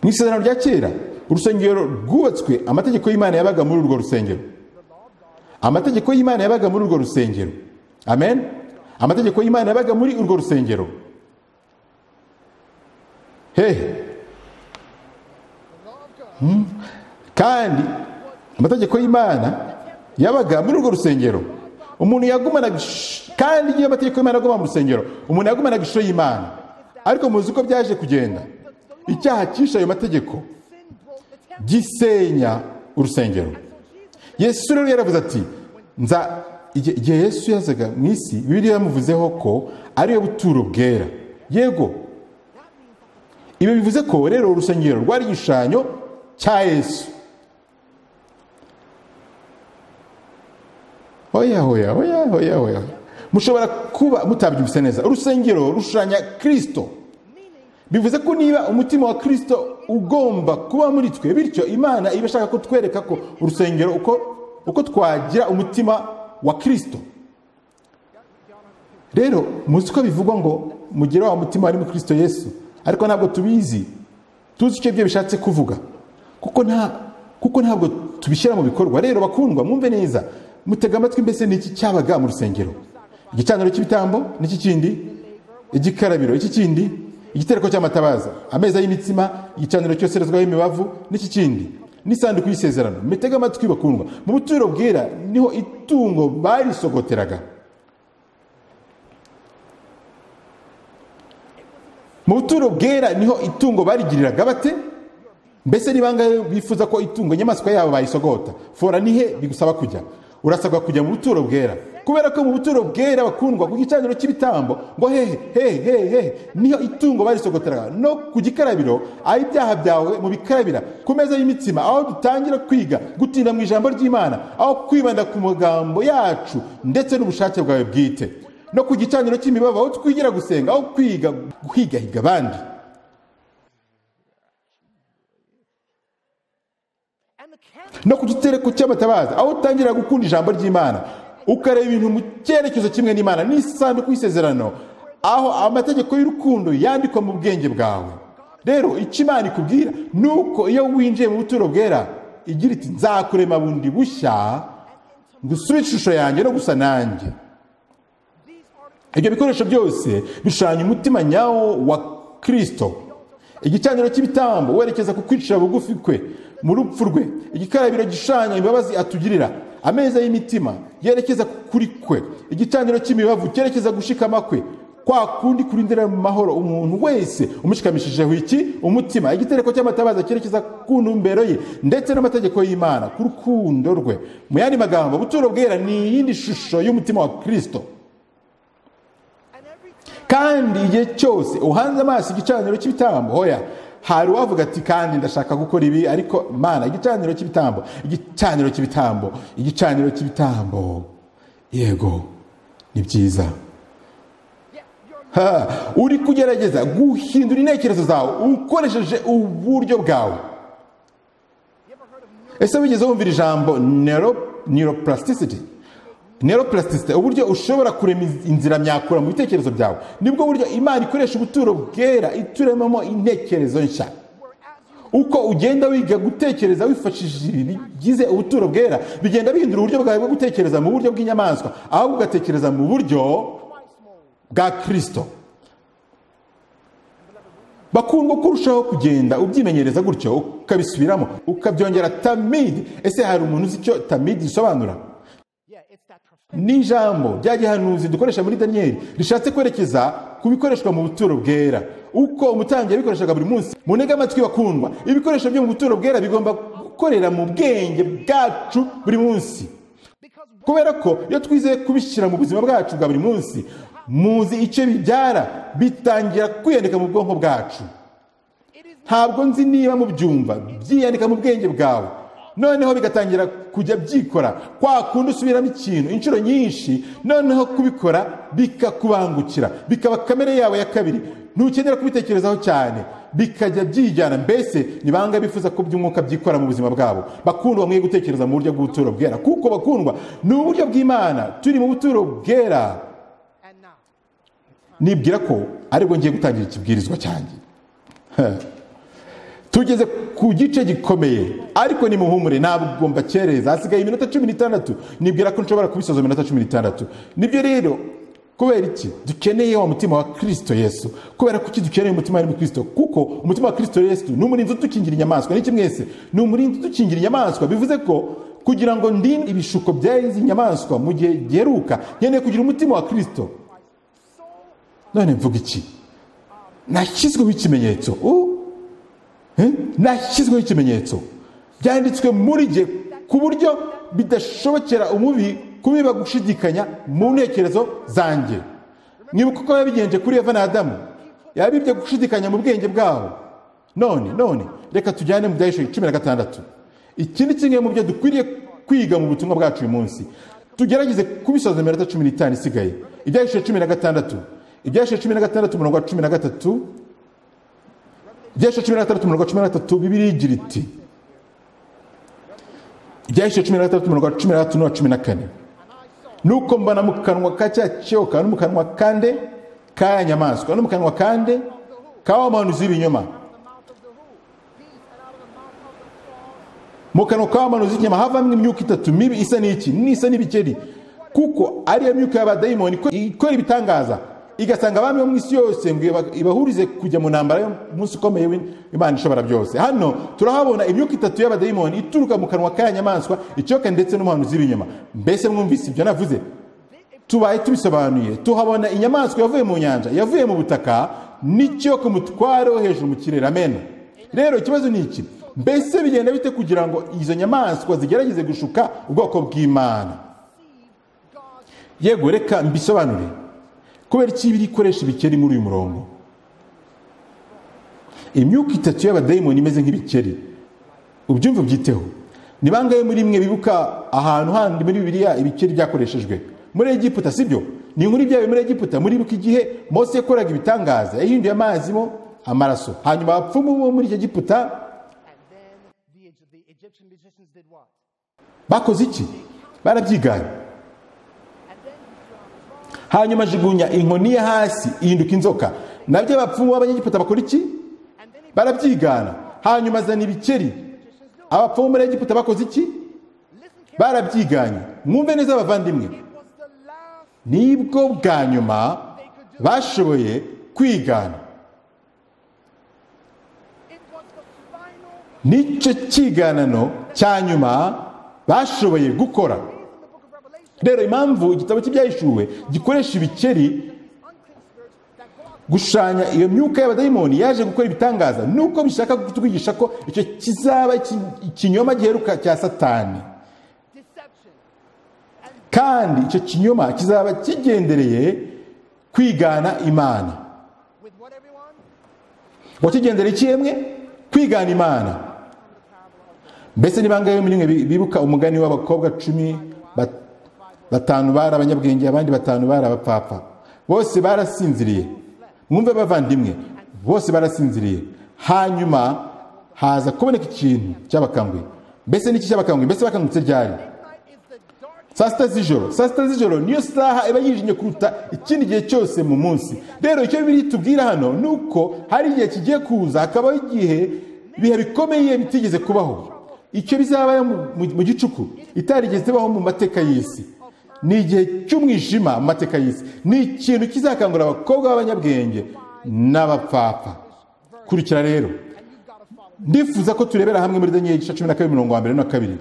Mu Isezerano rya kera urusengero rwubatswe, amategeko y'Imana yabaga muri urwo rusengero. Amategeko y'Imana yabaga muri urwo rusengero. Amen. Amategeko y'Imana yabaga muri urwo rusengero. Kandi amategeko y'Imana yabaga muri urwo rusengero. Umuntu yagumanaga, kandi iyo amategeko y'Imana aguma mu rusengero, umuntu yagumanaga ishusho y'Imana. Ariko muzi uko byaje kugenda. Icyaha cyishe ayo mategeko gisenya urusengero. Yesu rero yaravuze ati, igihe Yesu yazaga mu isi, Bibiliya yamuvuzeho ko ariyo buturo bwera. Yego, ibi bivuze ko rero urusengero rwari igishushanyo cya Yesu. Oya. Mushobora kuba mutabyumvise neza. Urusengero rushushanya Kristo. Bivuze ko niba umutima wa Kristo ugomba kuba muri twe, bityo Imana iba ishaka ko twereka ko urusengero uko twagira umutima wa Kristo. Rero muzi ko bivugwa ngo mugire wa mutima wari mu Kristo Yesu, ariko ntabwo tubizi. Tuzi icyo byo bishatse kuvuga, kuko ntabwo tubishyira mu bikorwa. Rero bakundwa, mwumve neza, mutega amatwi. Mbese ni iki cyabaga mu rusengero? Igicaniro cy'ibitambo, n'iki kindi? Igikarabiro, iki kindi? Igitereko cy'amatabaza, ameza y'imitsima, igicaniro cyoserezwaho imibavu, n'iki kindi? N'isanduku y'isezerano. Mutega amatwi bakundwa, mu buturo bwera niho itungo barisogoteraga. Mu buturo bwera niho itungo barigiriraga bate? Mbese ni bangahe bifuza ko itungo inyamaswa yabo bayisogota? Fora nihe bigusaba kujya? Urasabwa kujya mu buturo bwera, kubera ko mu buturo bwera bakundwa, ku gicaniro cy'ibitambo ngo hehe niho itungo barisogoteraga. No ku gikarabiro, aho ibyaha byawe mu bikarabira, ku meza y'imitsima, aho dutangira kwiga gutinda mu ijambo ry'Imana, aho kwibanda ku magambo yacu ndetse n'ubushake bwawe bwite. No ku gicaniro cy'imibavu, aho twigira gusenga, aho kwiga guhigahiga abandi. No ku gitereko cy'amatabaza, aho utangira gukunda ijambo ry'Imana, ukareba ibintu mu cyerekezo kimwe n'Imana. N'isanduku y'isezerano, aho amategeko y'urukundo yandikwa mu bwenge bwawe. Rero icyo Imana ikubwira nuko iyo winjiye mu buturo bwera, igira iti nzakurema bundi bushya, ngusubize ishusho yanjye no gusa nanjye. Ibyo bikoresho byose bishushanya umutima nyawo wa Kristo. Igicaniro cy'ibitambo werekeza ku kwicira bugufi kwe mu rupfu rwe. Igikarabiro gishushanya imbabazi atugirira. Ameza y'imitima yerekeza kuri kwe. Igicaniro cy'imibavu cyerekeza gushikama kwe, kwa kundi kurindira mu mahoro umuntu wese umushikamishijeho iki? Umutima. Igitereko cy'amatabaza cyerekeza ku ntumbero ye ndetse n'amategeko y'Imana, ku rukundo rwe. Mu yandi magambo, buturo bwera ni iyindi shusho y'umutima wa Kristo. Kandi igihe cyose uhanze amaso igicaniro cy'ibitambo, hoya hari uwavuga ati kandi ndashaka gukora ibi, ariko Mana, igicaniro cy'ibitambo, yego ni byiza. Uri kugerageza guhindura intekerezo zawe ukoresheje uburyo bwawe. Ese wigeze wumvira ijambo neuroplasticity? Neuroplasticity, uburyo ushobora kurema inzira myakura mu bitekerezo byawe. Nibwo buryo Imana ikoresha ubuturo bwera ituremamo intekerezo nshya. Uko ugenda wiga gutekereza wifashishije ibigize ubuturo bwera, bigenda bihindura uburyo bwawe bwo gutekereza mu buryo bw'inyamaswa, ahubwo ugatekereza mu buryo bwa Kristo. Bakundwa, ko urushaho kugenda ubyimenyereza gutyo, ukabisubiramo, ukabyongera tamid. Ese hari umuntu uzi icyo tamid isobanura? Ni ijambo rya gihanuzi dukoresha muri Daniel, rishatse kwerekeza ku bikoreshwa mu buturo bwera. Uko umutambyi yabikoreshaga buri munsi. Munega amatwi bakundwa, ibikoresho byo mu buturo bwera bigomba gukorera mu bwenge bwacu buri munsi, kubera ko iyo twizeye kubishyira mu buzima bwacu bwa buri munsi, muzi icyo bibyara, bitangira kwiyandika mu bwonko bwacu. Ntabwo nzi niba mubyumva, byiyandika mu bwenge bwawe, noneho bigatangira kujya byikora. Kwa kundi usubiramo ikintu inshuro nyinshi, noneho kubikora bikakubangukira, bikaba kamere yawe ya kabiri. Ntukenera kubitekerezaho cyane, bikajya byijyana. Mbese ni banga bifuza ko by'umwuka byikora mu buzima bwabo. Bakundwa, mwe gutekereza mu buryo bw'ubuturo bwera, kuko bakundwa ni uburyo bw'Imana. Turi mu buturo bwera. Nibwira ko aribwo ngiye gutangira ikibwirizwa cyanjye. Tugeze ku gice gikomeye, ariko ni muhumure, ntabwo mbakereza. Hasigaye iminota 16. Nibwira ko nshobora kubisoza iminota 16. Nibyo rero, kubera iki dukeneye wa mutima wa Kristo Yesu? Kubera ko iki dukeneye umutima wa Kristo? Kuko umutima wa Kristo Yesu ni umurinzi udukingira inyamaswa. N'iki mwese? Ni umurinzi udukingira inyamaswa. Bivuze ko kugira ngo ndinde ibishuko by'izi nyamaswa mu gihe giheruka, nkeneye kugira umutima wa Kristo. None mvuga iki? Nashyizweho ikimenyetso. Nashyizweho ikimenyetso byanditswe muri jye, ku buryo bidashobokera umubi kubiba gushidikanya mu ntekerezo zanjye. Mwibuka ko yabigenje kuri Eva na Adamu, yabibye gushidikanya mu bwenge bwabo. none reka tujyane mu byahishuwe 16. Iki ni kimwe mu byo dukwiriye kwiga mu butumwa bwacu uyu munsi. Tugerageze kubisoza mu minota 15 isigaye. Ibyahishuwe 16, ibyahishuwe 16 umurongo wa 13, ibyahishuwe 16 umurongo wa 13, Bibiliya igira iti, ibyahishuwe 16 umurongo wa 13 n'uwa 14, nuko mbona mu kanwa ka cya cyoka no mu kanwa kande kaya nyamaswa no mu kanwa kande kawa manuzi ibinyoma, mu kanwa kawa manuzi inyama havamwe imyuka itatu mibi isa n'iki n'isa n'ibikeri, kuko ari yo myuka y'abadayimoni ikora ibitangaza igasanga abami bo mu isi yose ngo ibahurize kujya mu ntambara y'umunsi ukomeye w'Imana ishobora byose. Hano turahabona imyuka itatu y'abadayimoni ituruka mu kanwa kaya nyamaswa, icyoka ndetse n'umuhanuzi w'ibinyoma. Mbese mwumvise ibyo navuze? Tubaye tubisobanuye, tuhabona inyamaswa yavuye mu nyanja, yavuye mu butaka, n'icyoka umutware wo hejuru mu kirere. Amen. Rero ikibazo ni iki? Mbese bigenda bite kugira ngo izo nyamaswa zigerageze gushuka ubwoko bw'Imana? Yego, reka mbisobanure. Kubera iki biri ikoresha ibikeri muri uyu murongo? Imyuka itatu y'abadayimoni imeze nk'ibikeri. Ubyumva byiteho. Ni bangahe muri mwe bibuka ahantu handi muri Bibiliya ibikeri byakoreshejwe? Muri Egiputa, sibyo? Ni inkuru ibyawe muri Egiputa. Muribuka igihe Mose yakoraga ibitangaza, yahinduye amazi mo amaraso. Hanyuma abapfumu bo muri Egiputa bakoze iki? Barabyiganye. Hanyuma ajugunya inkoni ye hasi ihinduka inzoka. Nabyo abapfumu b'Abanyegiputa bakora iki? Barabyigana. Hanyuma azana ibikeri. Abapfumu muri Egiputa bakoze iki? Barabyiganye. Mwumve neza abavandimwe, nibwo bwa nyuma bashoboye kwigana. Nicyo kiganano cya nyuma bashoboye gukora. Rero impamvu igitabo cy'ibyahishuwe gikoresha ibikeri gushanya iyo myuka y'abadayimoni yaje gukora ibitangaza, nuko bishaka kutwigisha ko icyo kizaba ikinyoma giheruka cya Satani, kandi icyo kinyoma kizaba kigendereye kwigana Imana. Wakigendereye ikiyemwe kwigana Imana. Mbese ni bangahe muri mwe bibuka umugani w'abakobwa 10, batanu bari abanyabwenge, abandi batanu bari abapfapfa? Bose barasinziriye. Mwumve bavandimwe, bose barasinziriye. Hanyuma haza kuboneka ikintu cyabakanguye. Mbese niki cyabakanguye? Mbese bakangutse ryari? Saa sita z'ijoro niyo saha iba yijimye kuruta ikindi gihe cyose mu munsi. Rero icyo biri tubwira hano nuko hari igihe kigiye kuza, hakabaho igihe bihe bikomeye bitigeze kubaho. Icyo bizaba mu gicuku itarigeze baho mu mateka y'isi. Ni igihe cy'umwijima mu mateka y'isi. Ni ikintu kizakangura abakobwa b'abanyabwenge n'abapfapfa. Kurikira rero, ndifuza ko turebera hamwe muri Daniel 12:22.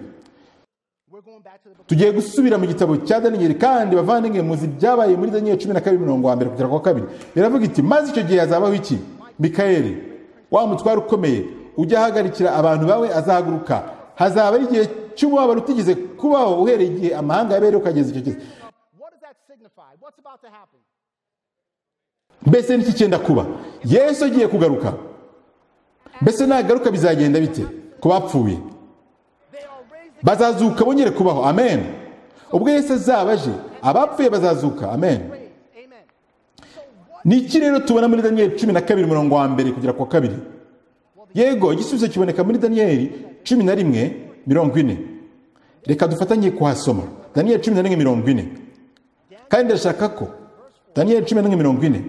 Tugiye gusubira mu gitabo cya Daniel, kandi bavandimwe muzi byabaye muri Daniel 12:1 kugera ku 2. Biravuga iti, maze icyo gihe hazabaho iki? Mikayeli, wa mutware ukomeye ujya ahagarikira abantu bawe, azahaguruka. Hazaba ari igihe cy'umubabaro utigeze kubaho uhereye igihe amahanga yabereye ukageza icyo gihe. Mbese niki cyenda kuba? Yesu agiye kugaruka. Mbese nagaruka bizagenda bite ku bapfuye? Bazazuka bongere kubaho. Amen. Ubwo Yesu azaba aje, abapfuye bazazuka. Amen. Niki rero tubona muri Daniel 12:1 kugera ku 2? Yego, igisubizo kiboneka muri Daniel 11:40. Reka dufatanye kuhasoma. Daniel 11:40. Kandi ndashaka ko Daniel 11:40,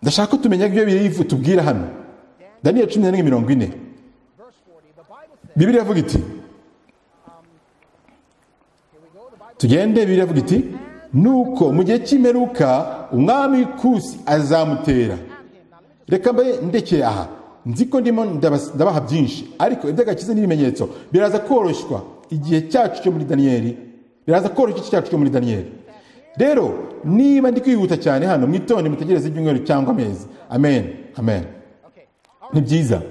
ndashaka ko tumenya ibyo biri tubwira hano. Daniel 11:40. Bibiliya ivuga iti, tugende, Bibiliya ivuga iti, nuko mu gihe cy'imperuka umwami Kusi azamutera. Reka mbaye ndekeye aha. Nzi ko ndimo ndabaha byinshi, ariko iby'agakiza n'ibimenyetso biraza koroshywa igihe cyacu cyo muri Daniel. Biraza koroshywa iki cyacu cyo muri Daniel. Rero niba ndi kwihuta cyane hano, mwitonde mutegereze ibyumweru cyangwa amezi. Amen. Amen. Ni byiza.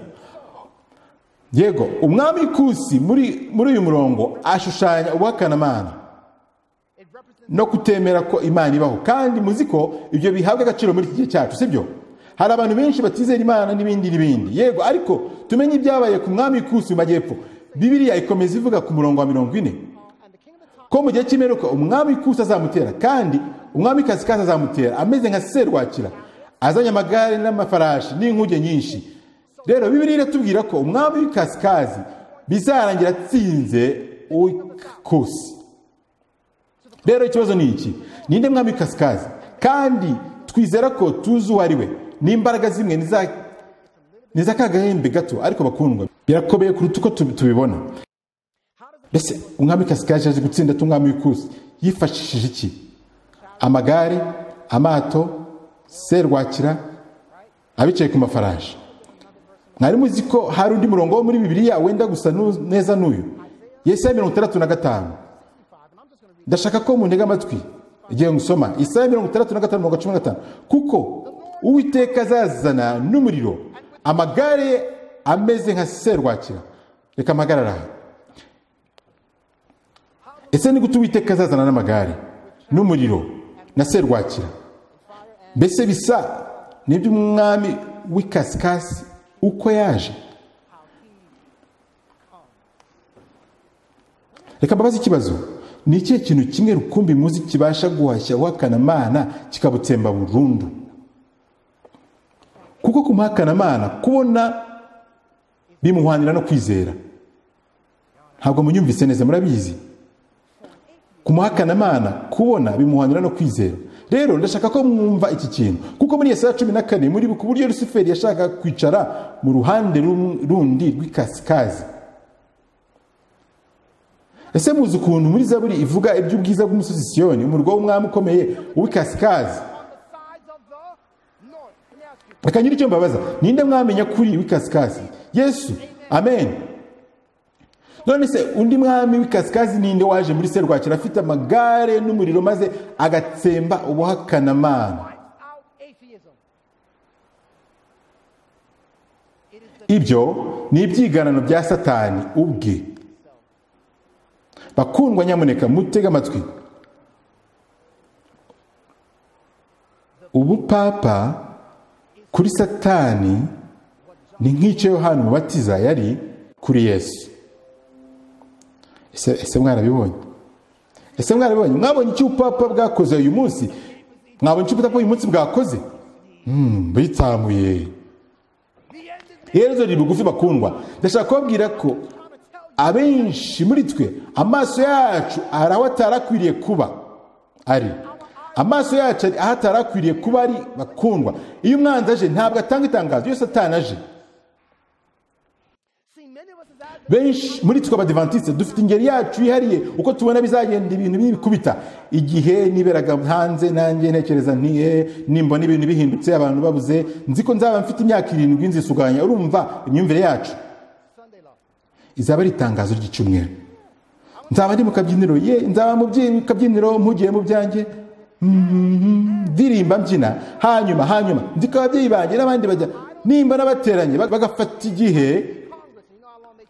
Yego, umwami Kusi muri uyu murongo ashushanya ubuhakanamana no kutemera ko Imana ibaho, kandi muzi ko ibyo bihabwa agaciro muri iki gihe cyacu, sibyo? hari abantu benshi batizera Imana n'ibindi n'ibindi. Yego, ariko tumenye ibyabaye ku mwami Kusi mu majyepfo. Bibiliya ikomeza ivuga ku murongo wa 40 ko mu gihe cy'imperuka umwami Kusi azamutera, kandi umwami Kasikazi azamutera ameze nka serwakira, azanye amagare n'amafarashi n'inkuge nyinshi. Rero Bibiliya iratubwira ko umwami Kasikazi bizarangira atsinze Kusi. Rero ikibazo ni iki? Ninde mwami Kasikazi? Kandi twizera ko tuzi uwo ari we. N'imbaraga zimwe niza kagahembe gato, ariko bakundwa birakomeye kuruta uko tubibona. Mbese umwami Kasikazi yaje gutsinda umwami Kusi yifashishije iki? Amagare, amato, serwakira, abicaye ku mafarashi. Mwari muzi ko hari undi murongo wo muri Bibiliya wenda gusa neza n'uyu, Yesaya 65. Ndashaka ko muntega amatwi igihe ngusoma Yesaya 65:15, kuko Uwiteka azazana n'umuriro, amagare ameze nka serwakira. Reka amagarara. Ese ni gute Uwiteka azazana n'amagare n'umuriro na serwakira? Mbese bisa n'ibyo umwami w'Ikasikazi uko yaje? Reka mbabaze ikibazo. Ni ikihe kintu kimwe rukumbi muzi kibasha guhashya uhakanamana kikabutsemba burundu? Kuko kumuhakanamana kubona bimuhwanira no kwizera. Ntabwo munyumvise neza, murabizi. Kumuhakanamana kubona bimuhwanira no kwizera. Rero ndashaka ko mwumva iki kintu, kuko muri Yesaya 14 muri ku buryo Lusiferi yashaka kwicara mu ruhande rundi rw'Ikasikazi. Ese muzi ukuntu muri Zaburi ivuga iby'ubwiza bw'umusozi Siyoni, umurwa w'umwami ukomeye w'Ikasikazi? Akanyira icyo mbabaza, ninde mwamenya kuri w'Ikasikazi? Yesu. Amen. None se undi mwami w'Ikasikazi ninde waje muri serwakira afite amagare n'umuriro maze agatsemba ubuhakanamana? Ibyo ni ibyiganano bya Satani ubwe. Bakundwa, nyamuneka mutega amatwi. Ubupapa kuri Satani ni nk'icyo Yohana Umubatiza yari kuri Yesu. Ese mwarabibonye? Mwabonye icyo ubupapa bwakoze uyu munsi? Mwabonye icyo ubupapa uyu munsi bwakoze? Bitsamuye. Herezo riri bugufi bakundwa. Ndashaka kubabwira ko abenshi muri twe amaso yacu araho atarakwiriye kuba ari. Amaso yacu aho atarakwiriye kuba ari bakundwa. Iyo umwanzi aje ntabwo atanga itangazo, iyo Satani aje. Benshi muri twe abadivantiste dufite ingeri yacu yihariye uko tubona bizagenda ibintu bibikubita. Igihe niberaga hanze nanjye ntekereza nimbona ibintu bihindutse, abantu babuze, nziko nzaba mfite imyaka 7 nzisuganya. Urumva imyumvire yacu izaba ari itangazo ry'icyumweru. Nzaba ndi mu kabyiniro, nzaba mu kabyiniro mpugiye mu byanjye, ndirimba mbyina, hanyuma ndika ababyeyi banjye n'abandi bajya nimba nabateranye bagafata igihe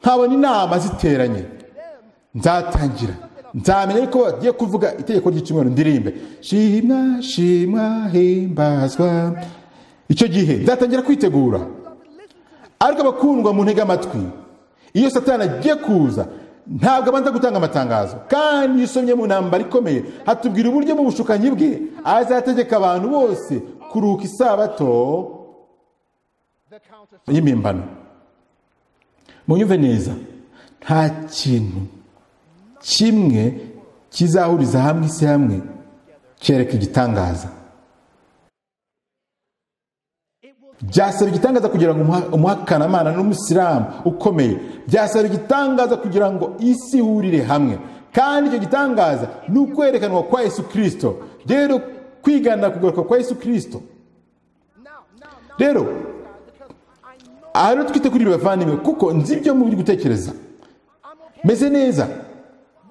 nkabona inama ziteranye. Nzatangira, nzamenya ko bagiye kuvuga itegeko ry'icyumweru, ndirimbe shimwa himbazwa. Icyo gihe nzatangira kwitegura. Ariko bakundwa, mu ntega amatwi, iyo Satani agiye kuza ntabwo abanza gutanga amatangazo. Kandi yisomye mu ntambara ikomeye hatubwira uburyo mu bushukanyi bwe azategeka abantu bose kuruka isabato y'impimbano. Munyumve neza, nta kintu kimwe kizahuriza hamwe isi hamwe kereka igitangaza. Byasaba igitangaza kugira ngo umuhakanamana n'umusilamu ukomeye, byasaba igitangaza kugira ngo isi ihurire hamwe. Kandi icyo gitangaza ni ukwerekanwa kwa Yesu Kristo. Rero kwigana kugaruka kwa Yesu Kristo. Rero twite kuri bavandimwe, kuko nzi ibyo muri gutekereza. Meze neza.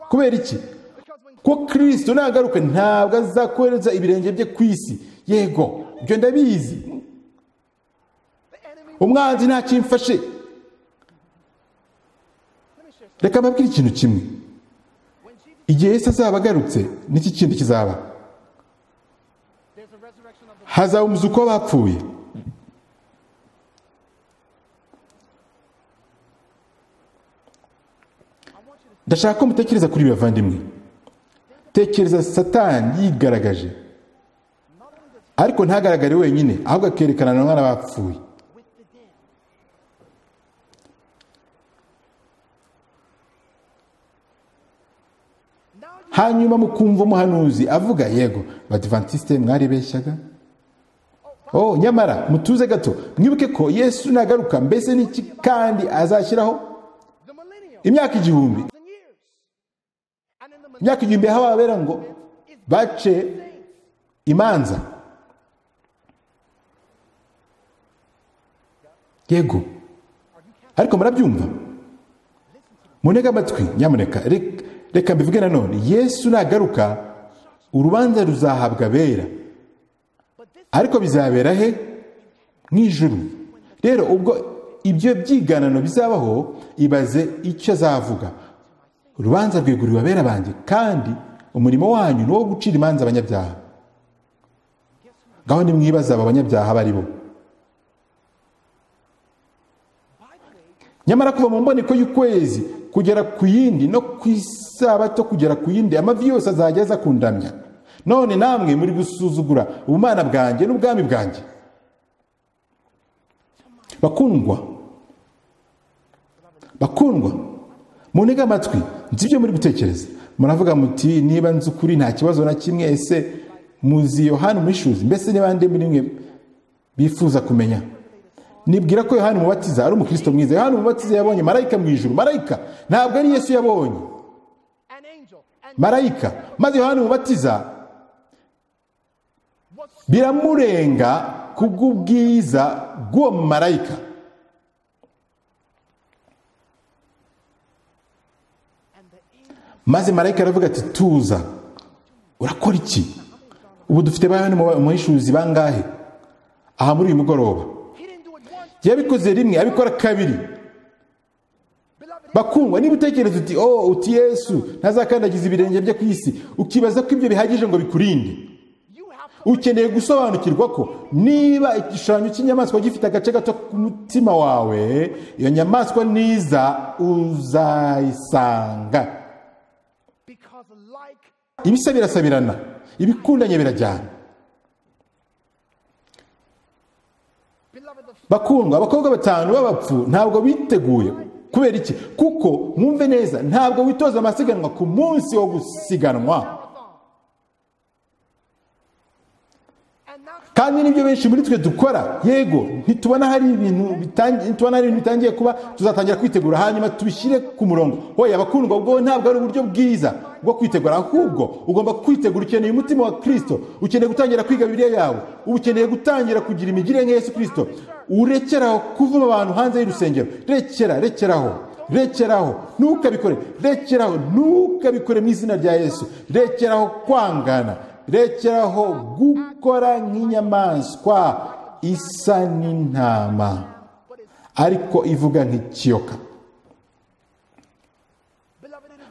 Kubera iki? Ko Kristo nagaruka ntabwo azakohereza ibirenge bye ku isi. Yego, ibyo ndabizi. Umwanzi nta kimfashe. Reka mbabwire ikintu kimwe. Igihe Yesu azaba agarutse, n'iki kindi kizaba? Hazaba umuzuko w'abapfuye. ndashaka ko mutekereza kuri bavandimwe. Tekereza Satani yigaragaje, ariko ntagaragare wenyine, ahubwo akerekana na mwana bapfuye. Hanyuma mukumva umuhanuzi avuga, yego Badventiste mwaribeshyaga. Nyamara mutuze gato, mwibuke ko Yesu nagaruka mbese n'iki kandi azashyiraho imyaka igihumbi. Imyaka igihumbi aho babera ngo bace imanza. Yego, ariko murabyumva? Munega amatwi nyamuneka, reka mbivuge nanone. Yesu nagaruka urubanza ruzahabwa abera, ariko bizabera he? Mu ijuru. Rero ubwo ibyo byiganano bizabaho, ibaze icyo azavuga. Urubanza rweguriwe abera banjye, kandi umurimo wanyu ni uwo gucira imanza abanyabyaha. Ngaho nimwibaza aba banyabyaha bari bo. Nyamara kuva mu mboneko y'ukwezi kugera ku yindi, no ku isabato kugera ku yindi, amavi yose azajya aza kundamya. None namwe muri gusuzugura ubumana bwanjye n'ubwami bwanjye. Bakundwa, munega amatwi, nzi ibyo muri gutekereza. Muravuga muti, niba nzi ukuri nta kibazo na kimwe, ese muzi Yohana Umushuzi? Mbese ni bande muri mwe bifuza kumenya? Nibwira ko Yohana Umubatiza ari umukristo mwiza. Yohana Umubatiza yabonye marayika mu ijuru. Marayika ntabwo ari Yesu yabonye, marayika. Maze Yohana Umubatiza biramurenga kubw'ubwiza bw'uwo marayika. Maze marayika aravuga ati, tuza, urakora iki? Ubu dufite Yohana Umushuzi bangahe aha muri uyu mugoroba? Yabikoze rimwe, abikora kabiri. Bakundwa, niba utekereza uti Yesu ntazakandagiza ibirenge bye ku isi, ukibaza ko ibyo bihagije ngo bikurinde. Ukeneye gusobanukirwa ko niba igishushanyo cy'inyamaswa gifite agace gato ku mutima wawe, iyo nyamaswa niza uzayisanga. Ibisa birasabirana, ibikundanye birajyana. Bakundwa, abakobwa 5 b'abapfu ntabwo biteguye. Kubera iki? Kuko mwumve neza, ntabwo witoza amasiganwa ku munsi wo gusiganwa. Kandi nibyo benshi muri twe dukora. Yego, ntitubona hari ibintu bitangiye kuba, tuzatangira kwitegura hanyuma tubishyire ku murongo. Hoya bakundwa, ubwo ntabwo ari uburyo bwiza bwo kwitegura, ahubwo ugomba kwitegura. Ukeneye umutima wa Kristo, ukeneye gutangira kwiga Bibiliya yawe, ukeneye gutangira kugira imigirire nka Yesu Kristo. Urekeraho kuvuma abantu hanze y'urusengero. Rekeraho, ntukabikore mu izina rya Yesu. Rekeraho kwangana, rekeraho gukora nk'inyamaswa isa n'intama ariko ivuga nk'ikiyoka.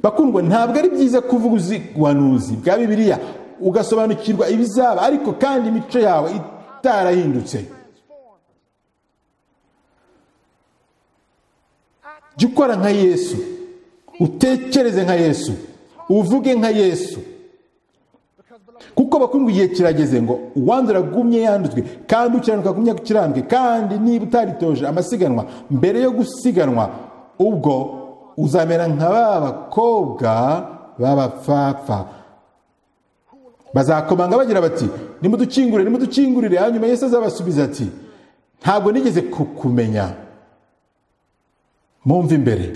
Bakundwa, ntabwo ari byiza kuvuga ubuhanuzi bwa Bibiliya ugasobanukirwa ibizaba, ariko kandi imico yawe itarahindutse. Jya ukora nka Yesu, utekereze nka Yesu, uvuge nka Yesu. Kuko bakundwa, igihe kirageze ngo uwandura agumye yanduzwe, kandi ukiranuka agumye gukiranirwe. Kandi niba utaritoje amasiganwa mbere yo gusiganwa, ubwo uzamera nka ba bakobwa b'abapfapfa. Bazakomanga bagira bati, nimudukingurire. Hanyuma Yesu azabasubiza ati, ntabwo nigeze kukumenya, mumva imbere.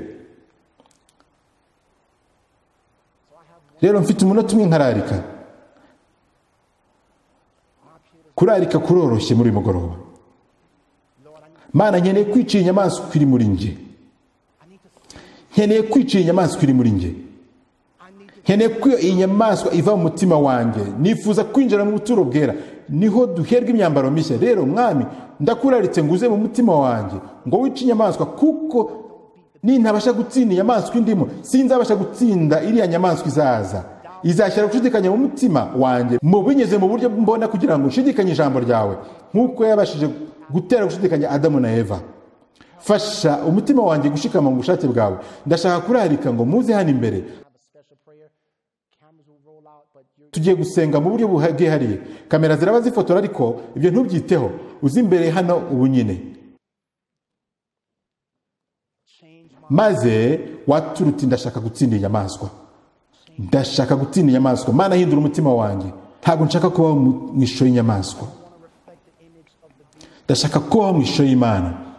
Rero mfite umunota umwe nkararika. Kurarika kuroroshye muri mugoroba. Mana, nkeneye kwicira inyamaswa iri muri nge. Nkeneye ko iyi nyamaswa iva mu mutima wanjye. Nifuza kwinjira mu buturo bwera, niho duherwa imyambaro mishya. Rero Mwami, ndakuraritse ngo uze mu mutima wanjye, ngo wice inyamaswa, kuko nintabasha gutsinda inyamaswa indimo, sinzabasha gutsinda iriya nyamaswa izaza. Izashyira gushidikanya mu mutima wanjye, binyuze mu buryo mbona, kugira ngo nshidikanye ijambo ryawe, nk'uko yabashije gutera gushidikanya Adamu na Eva. fasha umutima wanjye gushikama mu bushake bwawe. Ndashaka kurarika ngo muze hano imbere tugiye gusenga mu buryo bwihariye. Kamera ziraba zifotora ariko ibyo ntubyiteho, uzi imbere hano ubu nyine, maze waturuti ndashaka gutsinda inyamaswa. Ndashaka gutsinda inyamaswa. Mana hindura umutima wanjye, ntabwo nshaka kuba mu ishusho y'inyamaswa, ndashaka kuba mu ishusho y'Imana.